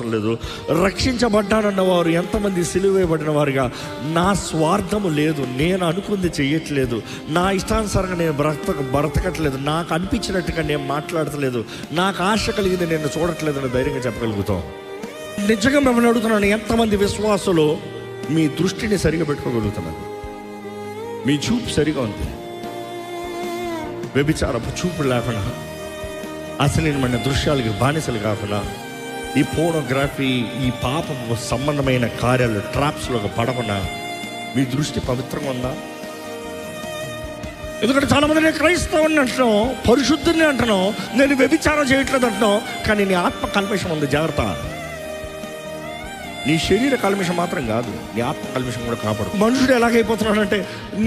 లేదు. రక్షించబడ్డానన్న వారు ఎంతమంది సిలువేయబడిన వారుగా, నా స్వార్థము లేదు, నేను అనుకుంది చెయ్యట్లేదు, నా ఇష్టానుసారంగా నేను బ్రతకట్లేదు, నాకు అనిపించినట్టుగా నేను మాట్లాడట్లేదు, నాకు ఆశ కలిగింది నేను చూడట్లేదు అని ధైర్యంగా చెప్పగలుగుతాం. నిజంగా మిమ్మల్ని అడుగుతున్నాను, ఎంతమంది విశ్వాసులు మీ దృష్టిని సరిగా పెట్టుకోగలుగుతున్నారు? మీ చూపు సరిగా ఉంది, వ్యభిచారపు చూపు లేకుండా, అసలు దృశ్యాలకి బానిసలు కాకుండా, ఈ పోర్నోగ్రఫీ, ఈ పాపపు సంబంధమైన కార్యాలు ట్రాప్స్లోకి పడకుండా మీ దృష్టి పవిత్రంగా ఉందా? ఎందుకంటే చాలా మంది నేను క్రైస్తవుని అంటున్నావు, పరిశుద్ధుని అంటున్నావు, నేను వ్యభిచారం చేయట్లేదు అంటున్నావు, కానీ నీ ఆత్మ కల్మషం ఉంది, జాగ్రత్త. నీ శరీర కల్మషం మాత్రం కాదు, నీ ఆత్మ కల్మషం కూడా కాపాడు. మనుషుడు ఎలాగైపోతున్నాడంటే,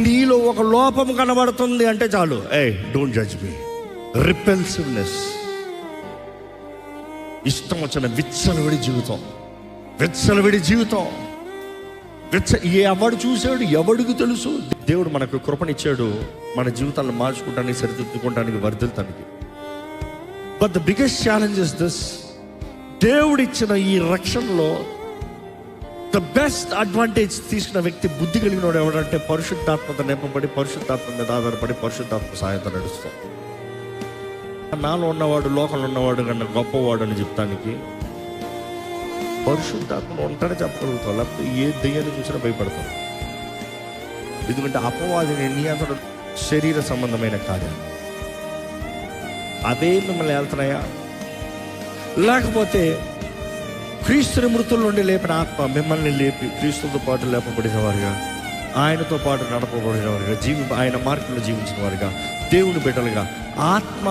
నీలో ఒక లోపం కనబడుతుంది అంటే చాలు, డోంట్ జడ్జ్ మీ. రిపెల్సివ్నెస్, ఇష్టం వచ్చిన విచ్చలవిడి జీవితం. ఎవడు చూశాడు, ఎవడికి తెలుసు? దేవుడు మనకు కృపనిచ్చాడు మన జీవితాలను మార్చుకుంటానికి, సరిదిద్దుకుంటానికి, వర్ధిల్తానికి. But the biggest challenge is this: దేవుడు ఇచ్చిన ఈ రక్షణలో ద బెస్ట్ అడ్వాంటేజ్ తీసుకున్న వ్యక్తి, బుద్ధి కలిగిన వాడు ఎవడంటే, పరిశుద్ధాత్మత నింపబడి, పరిశుద్ధాత్మ మీద ఆధారపడి, పరిశుద్ధాత్మ సహాయంతో నడుస్తాం. నాలో ఉన్నవాడు లోకంలో ఉన్నవాడు కన్నా గొప్పవాడు అని చెప్తానికి పరిశుద్ధాత్మను ఉంటాడని చెప్పగలుగుతాం, లేకపోతే ఏ దెయ్యాన్ని చూసినా భయపడతాం. ఎందుకంటే అపవాదిని నియంత్రణ, శరీర సంబంధమైన కార్యాలు అవే మిమ్మల్ని వెళ్తున్నాయా? లేకపోతే క్రీస్తుని మృతుల నుండి లేపిన ఆత్మ మిమ్మల్ని లేపి క్రీస్తుతో పాటు లేపబడిన వారుగా, ఆయనతో పాటు నడపబడిన వారుగా, ఆయన మార్గంలో జీవించిన వారుగా, దేవుని బిడ్డలుగా, ఆత్మ